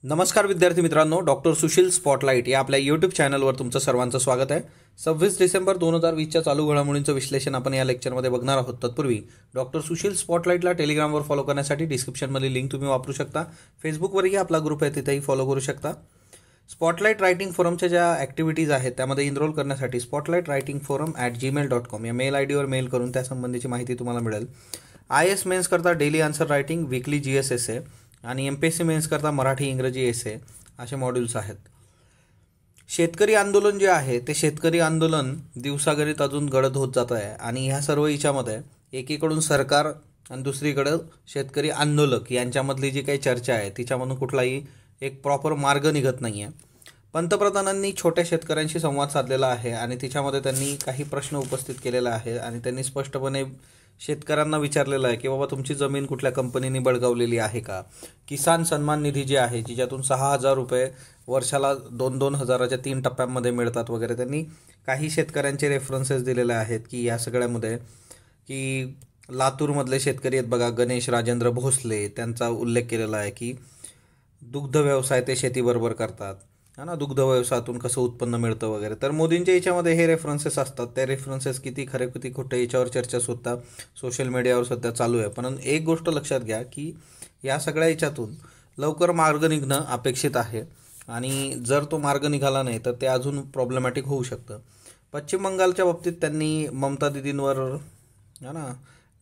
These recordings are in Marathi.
नमस्कार विद्यार्थी मित्रांनो, डॉक्टर सुशील स्पॉटलाइट या आपल्या यूट्यूब चॅनलवर तुमचं सर्वांचं स्वागत आहे। 26 डिसेंबर 2020च्या चालू घडामोडींचं विश्लेषण आपण या लेक्चरमध्ये बघणार आहोत। तत्पूर्वी डॉक्टर सुशील स्पॉटलाइटला टेलिग्रामवर फॉलो करण्यासाठी डिस्क्रिप्शनमध्ये लिंक तुम्ही वापरू शकता। फेसबुकवरही आपला ग्रुप आहे, तिथेही फॉलो करू शकता। स्पॉटलाइट रायटिंग फोरमच्या ज्या ॲक्टिव्हिटीज आहेत त्यामध्ये इनरोल करण्यासाठी spotlightritingforum@gmail.com या मेल आयडीवर मेल करून त्यासंबंधीची माहिती तुम्हाला मिळेल। IAS मेन्स करता daily answer writing, weekly GS एसे आणि MPSC मेन्स करता मराठी इंग्रजी एसे असे मॉड्यूल्स आहेत। शेतकरी आंदोलन जे आहे ते शेतकरी आंदोलन दिवसागणिक अजून गडद होत जात आहे आणि ह्या सर्व याच्यामध्ये एकीकडून सरकार आणि दुसरीकडे शेतकरी आंदोलक यांच्यामधली जी काही चर्चा आहे तिच्यामधून कुठलाही एक प्रॉपर मार्ग निघत नाही आहे। पंतप्रधानांनी छोट्या शेतकऱ्यांशी संवाद साधलेला आहे आणि तिच्यामध्ये त्यांनी काही प्रश्न उपस्थित केलेला आहे आणि त्यांनी स्पष्टपणे शेतकऱ्यांना विचारलेलं आहे की बाबा तुमची जमीन कुठल्या कंपनीने बळकावलेली आहे का। किसान सन्मान निधी जी आहे जिच्यातून 6,000 रुपये वर्षाला 2-2 हजाराच्या 3 टप्प्यांमध्ये मिळतात वगैरे, त्यांनी काही शेतकऱ्यांचे रेफरन्सेस दिलेले आहेत की या सगळ्यामध्ये की लातूरमधले शेतकरी आहेत बघा, गणेश राजेंद्र भोसले, त्यांचा उल्लेख केलेला आहे की दुग्ध व्यवसाय ते शेतीबरोबर करतात है ना, दुग्ध व्यवसायातून कसं उत्पन्न मिळतं वगैरे। तर मोदींच्या याच्यामध्ये हे रेफरन्सेस असतात, ते रेफरन्सेस किती खरे किती खोटे याच्यावर चर्चा सुद्धा सोशल मीडियावर सध्या चालू आहे। पण एक गोष्ट लक्षात घ्या की या सगळ्या याच्यातून लवकर मार्ग निघणं अपेक्षित आहे आणि जर तो मार्ग निघाला नाही तर ते अजून प्रॉब्लेमॅटिक होऊ शकतं। पश्चिम बंगालच्या बाबतीत त्यांनी ममता दीदींवर है ना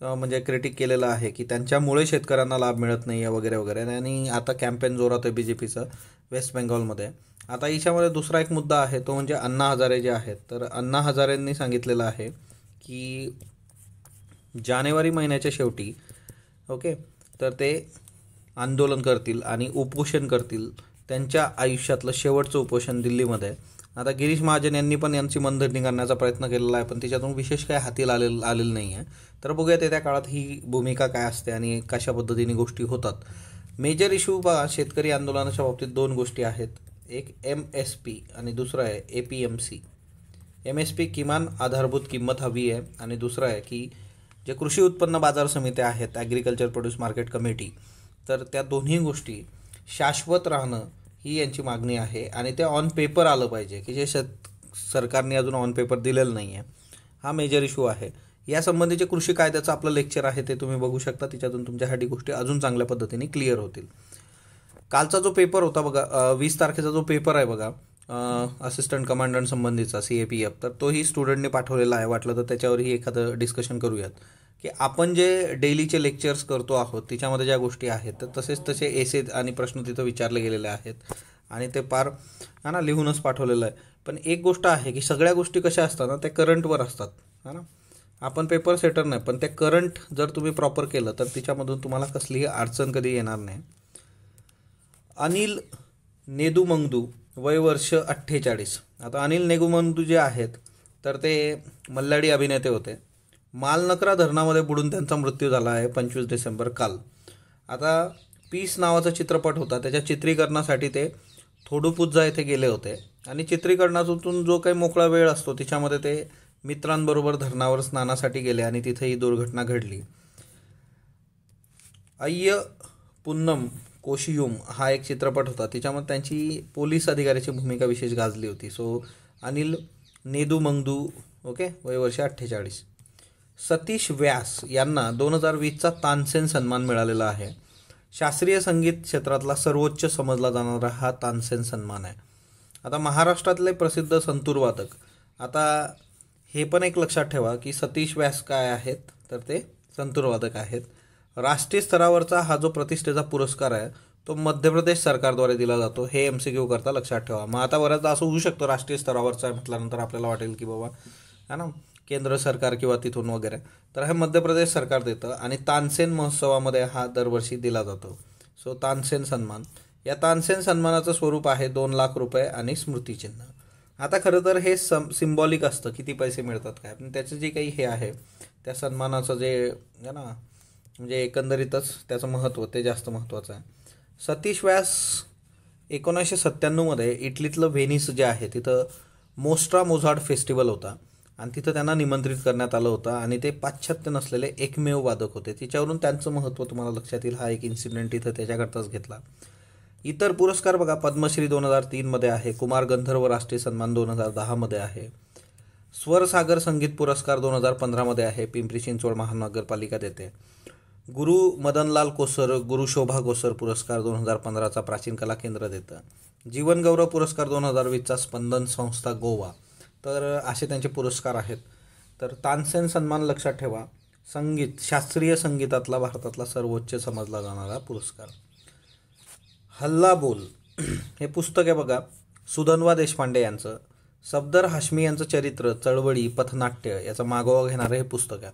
म्हणजे क्रिटिक केलेलं आहे की त्यांच्यामुळे शेतकऱ्यांना लाभ मिळत नाही आहे वगैरे वगैरे, आणि आता कॅम्पेन जोरात आहे BJPचं वेस्ट बेंगॉलमध्ये। आता याच्यामध्ये दुसरा एक मुद्दा आहे तो म्हणजे अण्णा हजारे जे आहेत, तर अण्णा हजारेंनी सांगितलेलं आहे की जानेवारी महिन्याच्या शेवटी ओके तर ते आंदोलन करतील आणि उपोषण करतील, त्यांच्या आयुष्यातलं शेवटचं उपोषण दिल्लीमध्ये। आता गिरीश महाजन यांनी पण यांची मनधरणी करण्याचा प्रयत्न केलेला आहे पण त्याच्यातून विशेष काय हाती आलेलं नाही आहे। तर बघूयात येत्या काळात ही भूमिका काय असते आणि कशा पद्धतीने गोष्टी होतात। मेजर इश्यू बघा शेतकरी आंदोलनाच्या बाबतीत दोन गोष्टी आहेत, एक MSP आणि दुसरं आहे APMC। MSP किमान आधारभूत किंमत हवी आहे आणि दुसरं आहे की जे कृषी उत्पन्न बाजार समित्या आहेत, ॲग्रिकल्चर प्रोड्यूस मार्केट कमिटी, तर त्या दोन्ही गोष्टी शाश्वत राहणं ही यांची मागणी आहे आणि ते ऑन पेपर आलं पाहिजे की जे सरकारने अजून ऑन पेपर दिलेलं नाही आहे। हा मेजर इश्यू आहे। यासंबंधीचे कृषी कायद्याचं आपलं लेक्चर आहे ते तुम्ही बघू शकता, तिच्यातून तुमच्यासाठी गोष्टी अजून चांगल्या पद्धतीने क्लिअर होतील। कालचा जो पेपर होता बघा, 20 तारखेचा जो पेपर आहे बघा असिस्टंट कमांडंट संबंधीचा CAPF, तर तोही स्टुडंटने पाठवलेला आहे। वाटलं तर त्याच्यावरही एखादं डिस्कशन करूयात की आपण जे डेलीचे लेक्चर्स करतो आहोत तिच्यामध्ये ज्या गोष्टी आहेत तर तसे एसे आणि प्रश्न तिथं विचारले गेलेले आहेत आणि ते पार है ना लिहूनच पाठवलेलं आहे। पण एक गोष्ट आहे की सगळ्या गोष्टी कशा असतात ना, त्या करंटवर असतात है ना। आपण पेपर सेटर नाही पण ते करंट जर तुम्ही प्रॉपर केलं तर तिच्यामधून तुम्हाला कसलीही अडचण कधी येणार नाही। अनिल नेदुमंगदू, वय वर्ष 48। आता अनिल नेदुमंगदू जे आहेत तर ते मल्लाडी अभिनेते होते। मालनकरा धरणामध्ये बुडून त्यांचा मृत्यू झाला आहे 25 डिसेंबर काल। आता पीस नावाचा चित्रपट होता, त्याच्या चित्रीकरणासाठी ते थोडुपुझा येथे गेले होते आणि चित्रीकरणातून जो काही मोकळा वेळ असतो तिच्यामध्ये ते मित्रांबरोबर धरणावर स्नानासाठी गेले आणि तिथे ही दुर्घटना घडली। अय्य पुन्नम कोशियुम हा एक चित्रपट होता, तिच्यामध्ये त्यांची पोलीस अधिकाऱ्याची भूमिका विशेष गाजली होती। सो अनिल नेदुमंगदू ओके, वय वर्ष 48। सतीश व्यास यांना 2020चा तानसेन सन्मान मिळालेला आहे। शास्त्रीय संगीत क्षेत्रातला सर्वोच्च समजला जाणारा हा तानसेन सन्मान आहे। आता महाराष्ट्रातले प्रसिद्ध संतूरवादक, आता हे पण एक लक्षात ठेवा की सतीश व्यास काय आहेत तर ते संतूरवादक आहेत। राष्ट्रीय स्तरावरचा हा जो प्रतिष्ठेचा पुरस्कार आहे तो मध्य प्रदेश सरकारद्वारे दिला जातो, हे MCQ करता लक्षात ठेवा। मग आता बऱ्याचदा असं होऊ शकतं राष्ट्रीय स्तरावरचा आहे म्हटल्यानंतर आपल्याला वाटेल की बाबा है ना केंद्र सरकार किंवा तिथून वगैरे, तर हे मध्य प्रदेश सरकार देतं आणि तानसेन महोत्सवामध्ये हा दरवर्षी दिला जातो। सो तानसेन सन्मान, या तानसेन सन्मानाचं स्वरूप आहे 2 लाख रुपये आणि स्मृतिचिन्ह। आता खरं तर हे सिम्बॉलिक असतं किती पैसे मिळतात काय, पण त्याचं जे काही हे आहे त्या सन्मानाचं जे आहे ना म्हणजे एकंदरीतच त्याचं महत्त्व ते जास्त महत्त्वाचं आहे। सतीश व्यास 1997मध्ये इटलीतलं व्हेनिस जे आहे तिथं मोस्ट्रा मोझार्ट फेस्टिवल होता आणि तिथं त्यांना निमंत्रित करण्यात आलं होतं आणि ते पाश्चात्य नसलेले एकमेव वादक होते। तिच्यावरून त्यांचं महत्त्व तुम्हाला लक्षात येईल। हा एक इन्सिडेंट इथं त्याच्याकरताच घेतला। इतर पुरस्कार बघा, पद्मश्री 2003 मध्ये आहे, कुमार गंधर्व राष्ट्रीय सन्मान 2010 मध्ये आहे, स्वरसागर संगीत पुरस्कार 2015 मध्ये आहे, पिंपरी चिंचवड महानगरपालिका देते. गुरु मदनलाल कोसर, गुरु शोभा कोसर पुरस्कार 2015चा प्राचीन कला केंद्र देतं. जीवन गौरव पुरस्कार 2020चा स्पंदन संस्था गोवा. तर असे त्यांचे पुरस्कार आहेत. तर तानसेन सन्मान लक्षात ठेवा, संगीत, शास्त्रीय संगीतातला भारतातला सर्वोच्च समजला जाणारा पुरस्कार. हल्ला बोल हे पुस्तक आहे बघा, सुधन्वा देशपांडे यांचं. सफदर हाशमी यांचं चरित्र, चळवळी, पथनाट्य याचा मागोवा घेणारं हे पुस्तक आहे.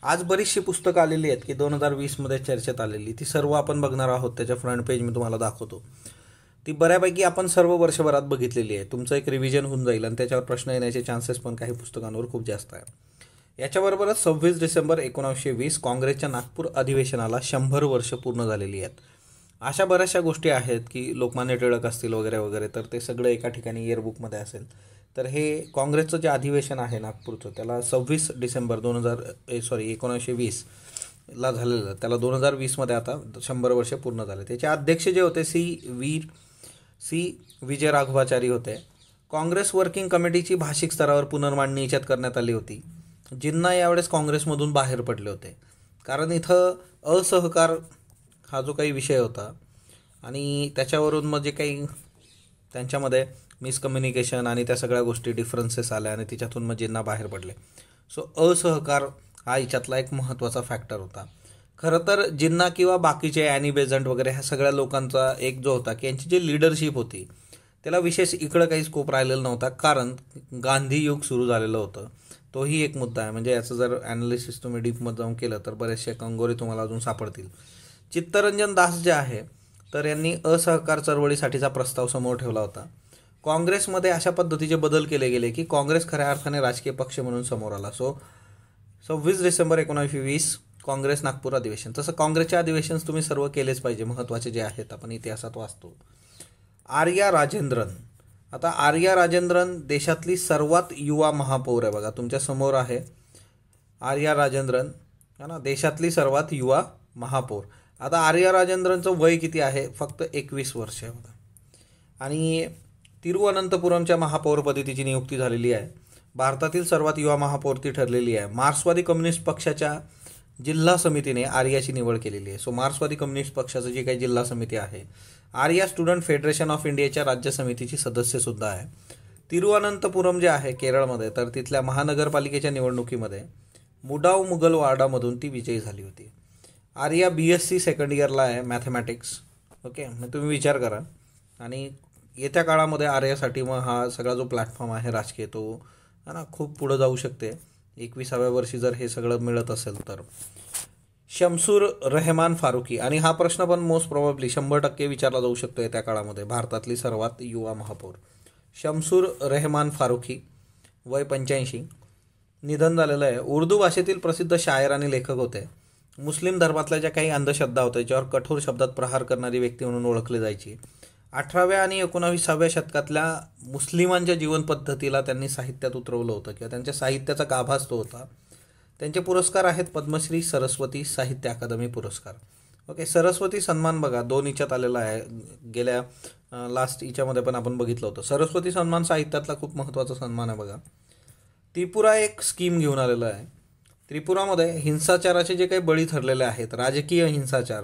आज बरीचशी पुस्तकं आलेली आहेत की 2020मध्ये चर्चेत आलेली, ती सर्व आपण बघणार आहोत. त्याच्या फ्रंट पेज मी तुम्हाला दाखवतो. ती बऱ्यापैकी आपण सर्व वर्षभरात बघितलेली आहे. तुमचं एक रिव्हिजन होऊन जाईल आणि त्याच्यावर प्रश्न येण्याचे चान्सेस पण काही पुस्तकांवर खूप जास्त आहे. याच्याबरोबरच 26 डिसेंबर 1920 काँग्रेसच्या नागपूर अधिवेशनाला 100 वर्ष पूर्ण झालेली आहेत. अशा बऱ्याचशा गोष्टी आहेत की लोकमान्य टिळक असतील वगैरे वगैरे, तर ते सगळं एका ठिकाणी इयरबुकमध्ये असेल. तर हे काँग्रेसचं जे अधिवेशन आहे नागपूरचं, त्याला 26 डिसेंबर 1920 ला झालेलं, त्याला 2020मध्ये आता 100 वर्ष पूर्ण झाले. त्याचे अध्यक्ष जे होते सी विजयराघवाचारी होते. काँग्रेस वर्किंग कमिटीची भाषिक स्तरावर पुनर्मांडणी याच्यात करण्यात आली होती. जिन्ना यावेळेस काँग्रेसमधून बाहेर पडले होते, कारण इथं असहकार हा जो काही विषय होता आणि त्याच्यावरून मग जे काही त्यांच्यामध्ये मिसकम्युनिकेशन आणि त्या सगळ्या गोष्टी डिफरन्सेस आल्या आणि तिच्यातून मग जिन्ना बाहेर पडले. सो असहकार हा याच्यातला एक महत्त्वाचा फॅक्टर होता. खरं तर जिन्ना किंवा बाकीचे ॲनी बेझंट वगैरे ह्या सगळ्या लोकांचा एक जो होता की यांची जी लिडरशिप होती त्याला विशेष इकडं काही स्कोप राहिलेला नव्हता, कारण गांधी युग सुरू झालेलं होतं. तोही एक मुद्दा आहे. म्हणजे याचं जर ॲनालिसिस तुम्ही डीपमध्ये जाऊन केलं तर बरेचसे कंगोरे तुम्हाला अजून सापडतील. चित्तरंजन दास जे आहे तर यांनी असहकार चळवळीसाठीचा प्रस्ताव समोर ठेवला होता. काँग्रेसमध्ये अशा पद्धतीचे बदल केले गेले की काँग्रेस खऱ्या अर्थाने राजकीय पक्ष म्हणून समोर आला. 26 डिसेंबर 1920 काँग्रेस नागपूर अधिवेशन. तसं काँग्रेसचे अधिवेशन तुम्ही सर्व केलेच पाहिजे, महत्त्वाचे जे आहेत, आपण इतिहासात वाचतो. आर्या राजेंद्रन. आता आर्या राजेंद्रन देशातली सर्वात युवा महापौर आहे बघा, तुमच्या समोर आहे आर्या राजेंद्रन, है ना, देशातली सर्वात युवा महापौर. आता आर्या राजेंद्रनचं वय किती आहे? फक्त 21 वर्ष आहे बघा. आणि तिरुवनंतपुरमच्या महापौरपदी तिची नियुक्ती झालेली आहे. भारतातील सर्वात युवा महापौर ती ठरलेली आहे. मार्क्सवादी कम्युनिस्ट पक्षाच्या जिल्हा समितीने आर्याची निवड केलेली आहे. मार्क्सवादी कम्युनिस्ट पक्षाचं जी काही जिल्हा समिती आहे, आर्या स्टुडंट फेडरेशन ऑफ इंडियाच्या राज्य समितीची सदस्यसुद्धा आहे. तिरुवनंतपुरम जे आहे केरळमध्ये, तर तिथल्या महानगरपालिकेच्या निवडणुकीमध्ये मुडाव मुघल वार्डामधून ती विजयी झाली होती. आर्या BSc सेकंड इयरला आहे, मॅथमॅटिक्स. ओके, मग तुम्ही विचार करा. आणि येत्या काळामध्ये आर्यासाठी मग हा सगळा जो प्लॅटफॉर्म आहे राजकीय, तो है ना खूप पुढं जाऊ शकते 21व्या वर्षी जर हे सगळं मिळत असेल तर. शमसूर रहमान फारुकी. आणि हा प्रश्न पण मोस्ट प्रॉबेबली 100% विचारला जाऊ शकतो येत्या काळामध्ये. भारतातली सर्वात युवा महापौर शमसूर रहमान फारुकी, वय 85, निधन झालेलं आहे. उर्दू भाषेतील प्रसिद्ध शायर आणि लेखक होते. मुस्लिम धर्मातल्या ज्या काही अंधश्रद्धा होत्या त्याच्यावर कठोर शब्दात प्रहार करणारी व्यक्ती म्हणून ओळखली जायची. 18व्या आणि 19व्या शतकातल्या मुस्लिमांच्या जीवनपद्धतीला त्यांनी साहित्यात उतरवलं होतं किंवा त्यांच्या साहित्याचा गाभास तो होता. त्यांचे पुरस्कार आहेत पद्मश्री, सरस्वती साहित्य अकादमी पुरस्कार. ओके, सरस्वती सन्मान बघा 2 हिच्यात आलेला आहे. गेल्या लास्ट हिच्यामध्ये पण आपण बघितलं होतं. सरस्वती सन्मान साहित्यातला खूप महत्त्वाचा सन्मान आहे बघा. त्रिपुरा एक स्कीम घेऊन आलेलं आहे. त्रिपुरामध्ये हिंसाचाराचे जे काही बळी ठरलेले आहेत, राजकीय हिंसाचार,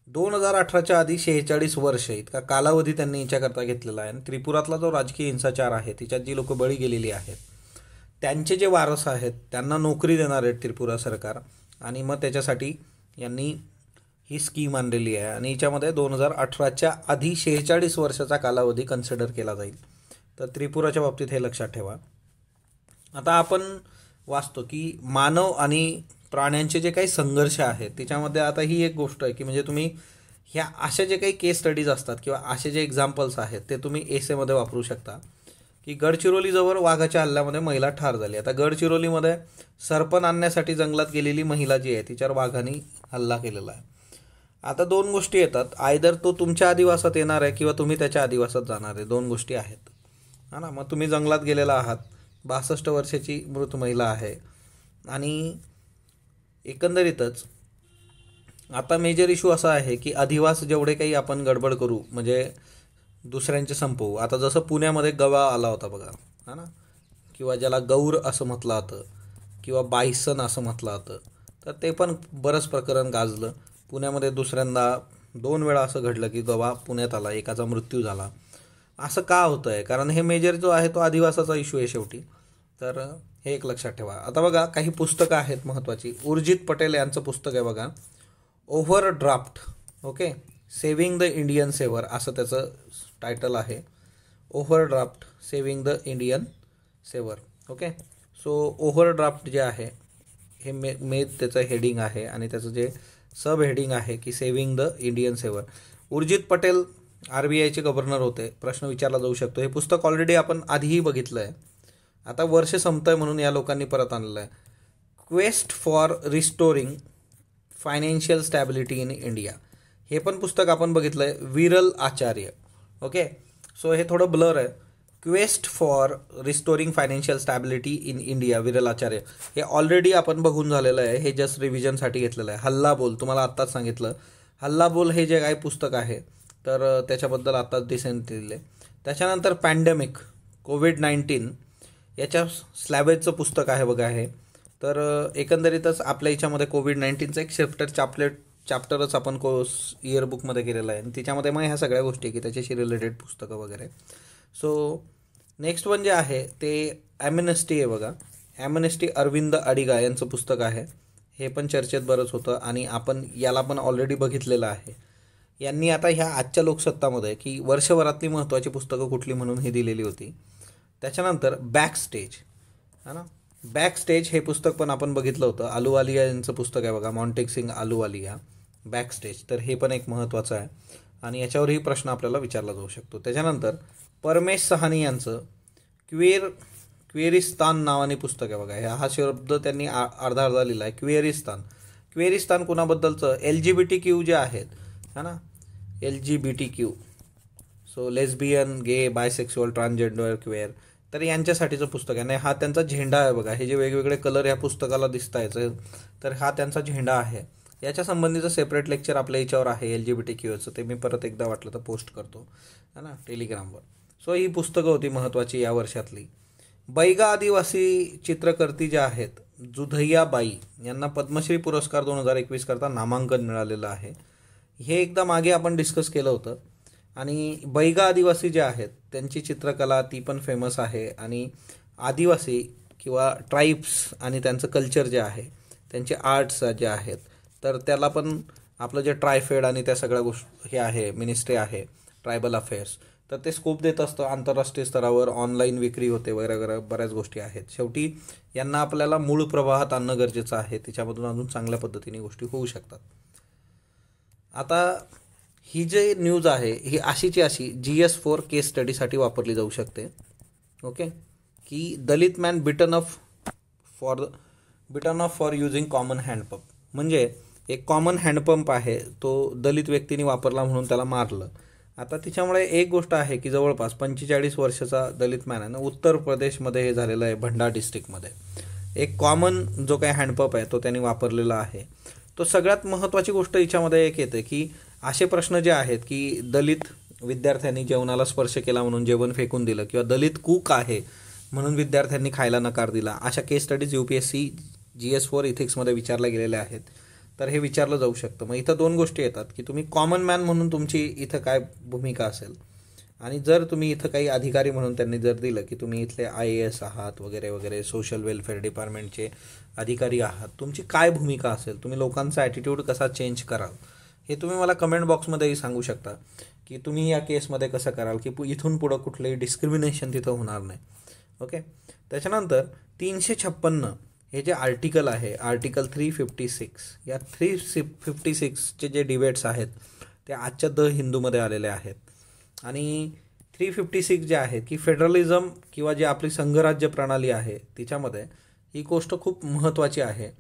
2018च्या आधी 46 वर्ष इतका कालावधी त्यांनी हिच्याकरता घेतलेला आहे. आणि त्रिपुरातला जो राजकीय हिंसाचार आहे, तिच्यात जी लोक बळी गेलेली आहेत, त्यांचे जे वारस आहेत त्यांना नोकरी देणार आहेत त्रिपुरा सरकार. आणि मग त्याच्यासाठी यांनी ही स्कीम आणलेली आहे. आणि हिच्यामध्ये 2018च्या आधी 46 वर्षाचा कालावधी कन्सिडर केला जाईल. तर त्रिपुराच्या बाबतीत हे लक्षात ठेवा. आता आपण वाचतो की मानव आणि प्राण्यांचे जे काही संघर्ष आहेत त्याच्यामध्ये आता ही एक गोष्ट आहे की म्हणजे तुम्ही ह्या अशा जे काही केस स्टडीज असतात किंवा असे जे एक्झाम्पल्स आहेत ते तुम्ही एसेमध्ये वापरू शकता. की गडचिरोलीजवळ वाघाच्या हल्ल्यामध्ये महिला ठार झाली. आता गडचिरोलीमध्ये सरपण आणण्यासाठी जंगलात गेलेली महिला जी आहे तिच्यावर वाघाने हल्ला केलेला आहे. आता 2 गोष्टी येतात, आयदर तो तुमच्या आदिवासात येणार आहे किंवा तुम्ही त्याच्या आदिवासात जाणार आहे. 2 गोष्टी आहेत, हा ना. मग तुम्ही जंगलात गेलेला आहात, 62 वर्षाची मृत महिला आहे आणि एकंदरीतच आता मेजर इश्यू असा आहे की अधिवास जेवढे काही आपण गडबड करू म्हणजे दुसऱ्यांचे संपवू. आता जसं पुण्यामध्ये गवा आला होता बघा, हा ना, किंवा ज्याला गौर असं म्हटलं जातं किंवा बायसन असं म्हटलं जातं, तर ते पण बरंच प्रकरण गाजलं. पुण्यामध्ये दुसऱ्यांदा 2 वेळा असं घडलं की गवा पुण्यात आला, एकाचा मृत्यू झाला. असं का होतं आहे? कारण हे मेजर जो आहे तो आदिवासाचा इश्यू आहे शेवटी. तर हे एक लक्षात ठेवा. आता बघा काही पुस्तकं आहेत महत्त्वाची. उर्जित पटेल यांचं पुस्तक आहे बघा, overdraft. Okay, saving the Indian saver असं त्याचं टायटल आहे. Overdraft saving the Indian saver. Okay, so overdraft जे आहे हे त्याचं हेडिंग आहे आणि त्याचं जे सब हेडिंग आहे की saving the Indian saver. Urjit Patel RBIचे गव्हर्नर होते. प्रश्न विचारला जाऊ शकतो. हे पुस्तक ऑलरेडी आपण आधीही बघितलं आहे. आता वर्ष संपतंय म्हणून या लोकांनी परत आणलेलं आहे. Quest for restoring financial stability in India. हे पण पुस्तक आपण बघितलं आहे, विरल आचार्य. ओके, सो हे थोडं ब्लर आहे. Quest for restoring financial stability in India, Viral Acharya. हे ऑलरेडी आपण बघून झालेलं आहे. हे जस्ट रिव्हिजनसाठी घेतलेलं आहे. हल्ला बोल, तुम्हाला आत्ताच सांगितलं. हल्ला बोल हे जे काही पुस्तक आहे तर त्याच्याबद्दल आत्ताच डिसेंट दिले. त्याच्यानंतर पॅन्डेमिक कोविड-19 याच्या स्लॅबेजचं पुस्तक आहे बघा हे. तर एकंदरीतच आपल्या याच्यामध्ये कोविड-19चं एक चॅप्टरच आपण इयरबुकमध्ये केलेलं आहे आणि त्याच्यामध्ये मग ह्या सगळ्या गोष्टी की त्याच्याशी रिलेटेड पुस्तकं वगैरे. सो नेक्स्ट वन जे आहे ते ॲम्नेस्टी आहे बघा. ॲम्नेस्टी अरविंद अडिगा यांचं पुस्तक आहे. हे पण चर्चेत बरंच होतं आणि आपण याला पण ऑलरेडी बघितलेलं आहे. यांनी आता ह्या आजच्या लोकसत्तामध्ये की वर्षभरातली महत्त्वाची पुस्तकं कुठली म्हणून ही दिलेली होती. त्याच्यानंतर बॅक स्टेज, है ना, बॅक स्टेज हे पुस्तक पण आपण बघितलं होतं. आलूवालिया यांचं पुस्तक आहे बघा, मॉन्टेक-सिंग आलूवालिया, बॅक स्टेज. तर हे पण एक महत्त्वाचं आहे आणि याच्यावरही प्रश्न आपल्याला विचारला जाऊ शकतो. त्याच्यानंतर परमेश सहानी यांचं क्वेरिस्तान नावाने पुस्तक आहे बघा. हा शब्द त्यांनी अर्धा लिहिला आहे, क्वेरिस्तान. क्वेरिस्तान कुणाबद्दलचं? LGBTQ जे आहेत, है ना, LGBTQ, सो लेस्बियन, गे, बायसेक्शुअल, ट्रान्सजेंडर, क्वेअर, तर यांच्यासाठीचं पुस्तक आहे. आणि हा त्यांचा झेंडा आहे बघा. हे जे वेगवेगळे कलर या पुस्तकाला दिसत आहेत तर हा त्यांचा झेंडा आहे. याच्या संबंधीचं सेपरेट लेक्चर आपल्या याच्यावर आहे LGBTQचं, ते मी परत एकदा वाटलं तर पोस्ट करतो, है ना, टेलिग्रामवर. सो ही पुस्तकं होती महत्त्वाची या वर्षातली. बैगा आदिवासी चित्रकर्ती ज्या आहेत जुधैया बाई यांना पद्मश्री पुरस्कार 2021 करता नामांकन मिळालेलं आहे. हे एकदा मागे आपण डिस्कस केलं होतं. आणि बैगा आदिवासी जे आहेत त्यांची चित्रकला ती पण फेमस आहे आणि आदिवासी किंवा ट्राईब्स आणि त्यांचं कल्चर जे आहे त्यांचे आर्ट्स जे आहेत तर त्याला पण आपलं जे ट्रायफेड आणि त्या सगळ्या हे आहे मिनिस्ट्री आहे ट्रायबल अफेअर्स, तर ते स्कोप देत असतं. आंतरराष्ट्रीय स्तरावर ऑनलाईन विक्री होते वगैरे बऱ्याच गोष्टी आहेत. शेवटी यांना आपल्याला मूळ प्रवाहात आणणं गरजेचं आहे. त्याच्यामधून अजून चांगल्या पद्धतीने गोष्टी होऊ शकतात. आता ही जे न्यूज आहे ही अशी GS4 केस स्टडीसाठी वापरली जाऊ शकते. ओके, की Dalit man beaten of for using common handpump. म्हणजे एक कॉमन हँडपंप आहे तो दलित व्यक्तीने वापरला म्हणून त्याला मारलं. आता त्याच्यामुळे एक गोष्ट आहे की जवळपास 45 वर्षाचा दलित मॅन आहे ना, उत्तर प्रदेशमध्ये हे झालेलं आहे, भंडा डिस्ट्रिक्टमध्ये. एक कॉमन जो काही हँडपंप आहे तो त्यांनी वापरलेला आहे. तो सगळ्यात महत्त्वाची गोष्ट याच्यामध्ये एक येते की असे प्रश्न जे आहेत की दलित विद्यार्थ्यांनी जेवणाला स्पर्श केला म्हणून जेवण फेकून दिलं किंवा दलित कूक आहे म्हणून विद्यार्थ्यांनी खायला नकार दिला, अशा केस स्टडीज UPSC GS4 इथिक्समध्ये विचारल्या गेलेल्या आहेत. तर हे विचारलं जाऊ शकतं. मग इथं 2 गोष्टी येतात की तुम्ही कॉमन मॅन म्हणून तुमची इथं काय भूमिका असेल आणि जर तुम्ही इथं काही अधिकारी म्हणून त्यांनी जर दिलं की तुम्ही इथले IAS आहात वगैरे वगैरे, सोशल वेलफेअर डिपार्टमेंटचे अधिकारी आहात, तुमची काय भूमिका असेल, तुम्ही लोकांचा ॲटिट्यूड कसा चेंज कराल, हे तुम्ही मला कमेंट बॉक्समध्येही सांगू शकता की तुम्ही या केसमध्ये कसं कराल की इथून पुढं कुठलंही डिस्क्रिमिनेशन तिथं होणार नाही. ओके, त्याच्यानंतर 356 हे जे आर्टिकल आहे, आर्टिकल 356, या 356चे जे डिबेट्स आहेत ते आजच्या द हिंदूमध्ये आलेले आहेत. आणि 356 जे आहेत की फेडरलिझम किंवा जे आपली संघराज्य प्रणाली आहे तिच्यामध्ये ही गोष्ट खूप महत्त्वाची आहे.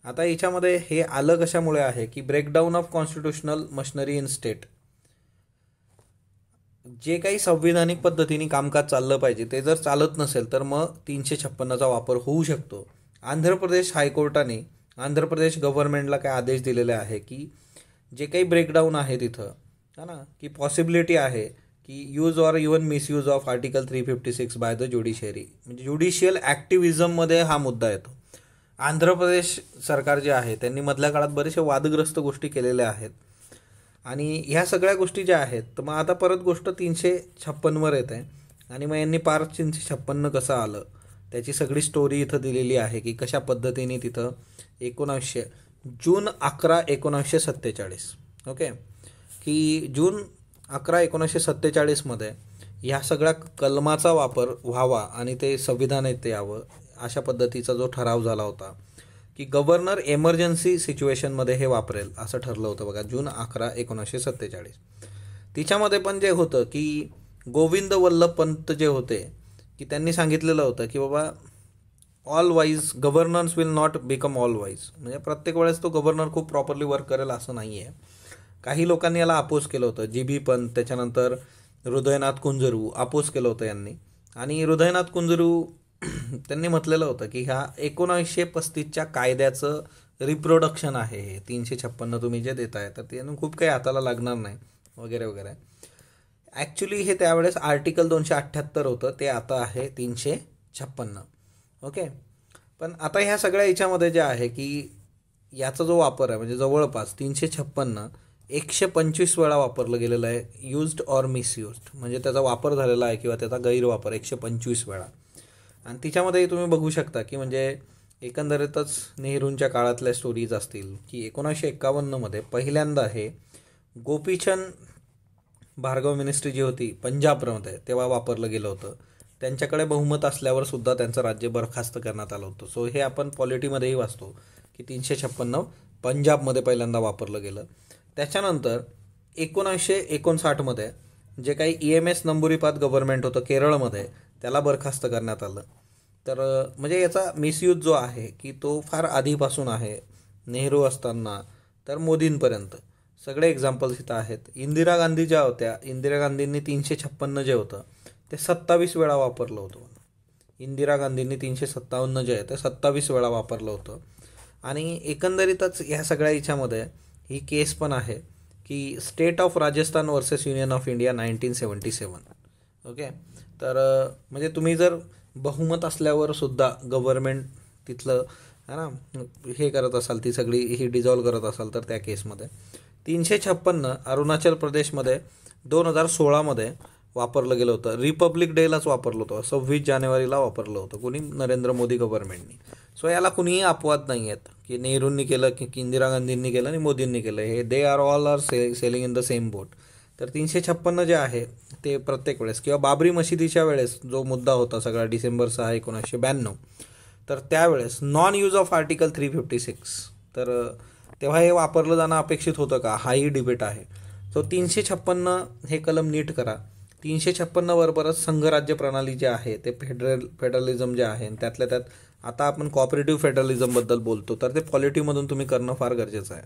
आता याच्यामध्ये हे आलं कशामुळे आहे की breakdown of constitutional machinery in state. जे काही संविधानिक पद्धतीने कामकाज चाललं पाहिजे ते जर चालत नसेल तर मग 356चा वापर होऊ शकतो. आंध्र प्रदेश हायकोर्टाने आंध्र प्रदेश गव्हर्नमेंटला काय आदेश दिलेले आहे की जे काही ब्रेकडाऊन आहे तिथं है ना, की पॉसिबिलिटी आहे की use or even misuse of article 356 by the judiciary, म्हणजे ज्युडिशियल ॲक्टिव्हिजममध्ये हा मुद्दा येतो. आंध्र प्रदेश सरकार जे आहे त्यांनी मधल्या काळात बरेचसे वादग्रस्त गोष्टी केलेल्या आहेत आणि ह्या सगळ्या गोष्टी ज्या आहेत, तर मग आता परत गोष्ट 356वर येत आहे आणि मग यांनी पार 356 कसं आलं त्याची सगळी स्टोरी इथं दिलेली आहे की कशा पद्धतीने तिथं 19 जून 11 1947 ओके, की जून 11 1947मध्ये ह्या सगळ्या कलमाचा वापर व्हावा आणि ते संविधान येते यावं अशा पद्धतीचा जो ठराव झाला होता की गव्हर्नर एमर्जन्सी सिच्युएशनमध्ये हे वापरेल असं ठरलं होतं बघा, जून 11 1947. तिच्यामध्ये पण जे होतं की गोविंद वल्लभ पंत जे होते की त्यांनी सांगितलेलं होतं की बाबा all wise governance will not become all wise, म्हणजे प्रत्येक वेळेस तो गव्हर्नर खूप प्रॉपरली वर्क करेल असं नाही आहे. काही लोकांनी याला अपोज केलं होतं, जी.बी. पंत, त्याच्यानंतर हृदयनाथ कुंजरू अपोज केलं होतं यांनी. आणि हृदयनाथ कुंजरू त्यांनी म्हटलेलं होतं की ह्या 1935च्या कायद्याचं रिप्रोडक्शन आहे हे 356 तुम्ही जे देताय, तर त्यानं खूप काही हाताला लागणार नाही वगैरे वगैरे. ॲक्च्युली हे त्यावेळेस आर्टिकल 278 होतं, ते आता आहे 356 ओके. पण आता ह्या सगळ्या याच्यामध्ये जे आहे की याचा जो वापर आहे म्हणजे जवळपास 356 125 वेळा वापरलं गेलेलं आहे, यूज्ड ऑर मिसयूज्ड, म्हणजे त्याचा वापर झालेला आहे किंवा त्याचा गैरवापर 125 वेळा. आणि तिच्यामध्ये तुम्ही बघू शकता की म्हणजे एकंदरीतच नेहरूंच्या काळातल्या स्टोरीज असतील की 1951मध्ये पहिल्यांदा हे गोपीचंद भार्गव मिनिस्ट्री जी होती पंजाबमध्ये तेव्हा वापरलं गेलं होतं. त्यांच्याकडे बहुमत असल्यावर सुद्धा त्यांचं राज्य बरखास्त करण्यात आलं होतं. सो हे आपण पॉलिटीमध्येही वाचतो की 356 पंजाबमध्ये पहिल्यांदा वापरलं गेलं. त्याच्यानंतर 1959मध्ये जे काही EMS नंबुरीपाद गव्हर्नमेंट होतं केरळमध्ये त्याला बरखास्त करण्यात आलं. तर म्हणजे याचा मिसयूज जो आहे की तो फार आधीपासून आहे, नेहरू असताना तर मोदींपर्यंत सगळे एक्झाम्पल्स इथं आहेत. इंदिरा गांधी ज्या होत्या, इंदिरा गांधींनी 356 जे होतं ते 27 वेळा वापरलं होतं. इंदिरा गांधींनी 357 जे आहे ते 27 वेळा वापरलं होतं. आणि एकंदरीतच ह्या सगळ्या याच्यामध्ये ही केस पण आहे की state of Rajasthan versus union of India 1977 okay. तर म्हणजे तुम्ही जर बहुमत असल्यावर सुद्धा गव्हर्नमेंट तिथलं है ना हे करत असाल, ती सगळी ही डिझॉल्व करत असाल, तर त्या केसमध्ये 356 अरुणाचल प्रदेशमध्ये 2016मध्ये वापरलं गेलं होतं. रिपब्लिक डेलाच वापरलं होतं, 26 जानेवारीला वापरलं होतं कोणी, नरेंद्र मोदी गव्हर्नमेंटनी. सो याला कुणीही अपवाद नाही आहेत की नेहरूंनी केलं की इंदिरा गांधींनी केलं आणि मोदींनी केलं, हे they are all are sailing in the same boat. तर 356 जे आहे ते प्रत्येक वेळेस, किंवा बाबरी मशिदीच्या वेळेस जो मुद्दा होता सगळा डिसेंबर 6 1992, तर त्यावेळेस नॉन यूज ऑफ आर्टिकल 356, तर तेव्हा हे वापरलं जाणं अपेक्षित होतं का, हाही डिबेट आहे. सो 356 हे कलम नीट करा. 356 बरोबरच संघराज्य प्रणाली जे आहे ते फेडरलिझम जे आहे, त्यातल्या त्यात आता आपण कॉपरेटिव्ह फेडरलिझमबद्दल बोलतो, तर ते पॉलिटीमधून तुम्ही करणं फार गरजेचं आहे.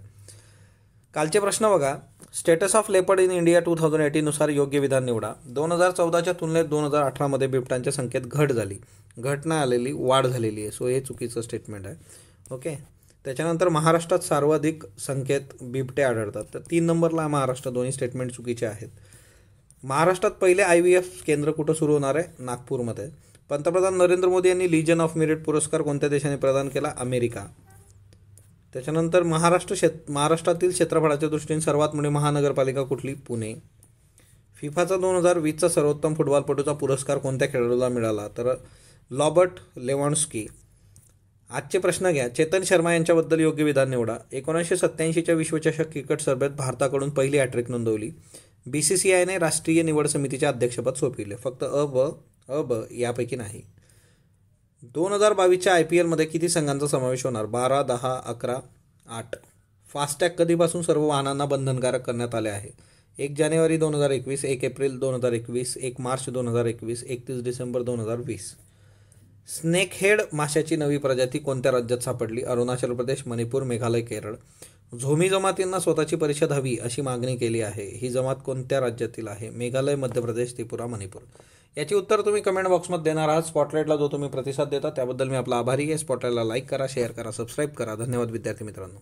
कालचे प्रश्न बघा. Status of leopard in India 2018 नुसार योग्य विधान निवडा. 2014च्या तुलनेत 2018मध्ये बिबटांच्या संख्येत घट झाली, घट नाही आलेली, वाढ झालेली आहे. सो हे चुकीचं स्टेटमेंट आहे ओके. त्याच्यानंतर महाराष्ट्रात सर्वाधिक संख्येत बिबटे आढळतात, तर 3 नंबरला महाराष्ट्र. दोन्ही स्टेटमेंट चुकीचे आहेत. महाराष्ट्रात पहिले IVF केंद्र कुठं सुरू होणार आहे, नागपूरमध्ये. पंतप्रधान नरेंद्र मोदी यांनी लीजन ऑफ मेरिट पुरस्कार कोणत्या देशाने प्रदान केला, अमेरिका. त्याच्यानंतर महाराष्ट्रातील क्षेत्रफळाच्या दृष्टीने सर्वात मोठी महानगरपालिका कुठली, पुणे. फिफाचा 2020चा सर्वोत्तम फुटबॉलपटूचा पुरस्कार कोणत्या खेळाडूला मिळाला, तर रॉबर्ट लेवॉन्स्की. आजचे प्रश्न घ्या. चेतन शर्मा यांच्याबद्दल योग्य विधान निवडा. 1987च्या विश्वचषक क्रिकेट स्पर्धेत भारताकडून पहिली हॅट्रिक नोंदवली. BCCIने राष्ट्रीय निवड समितीचे अध्यक्षपद सोपविले. फक्त अ ब यापैकी नाही. 2022च्या IPL मध्ये किती संघांचा समावेश होणार, 12, 10, 11, 8. फास्टॅग कधीपासून सर्व वाहनांना बंधनकारक करण्यात आले आहे, 1 जानेवारी 2021, 1 एप्रिल 2021, 1 मार्च 2021, 31 डिसेंबर 2020. स्नेकहेड माशाची नवी प्रजाती कोणत्या राज्यात सापडली, अरुणाचल प्रदेश, मणिपूर, मेघालय, केरळ. झोमी जमातींना स्वतःची परिषद हवी अशी मागणी केली आहे, ही जमात कोणत्या राज्यातील आहे, मेघालय, मध्य प्रदेश, त्रिपुरा, मणिपूर. याची उत्तर तुम्ही कमेंट बॉक्समध्ये देणार आहात. स्पॉटलाईटला जो तुम्ही प्रतिसाद देता त्याबद्दल मी आपला आभारी आहे. स्पॉटलाईटला लाईक करा, शेअर करा, सबस्क्राईब करा. धन्यवाद विद्यार्थी मित्रांनो.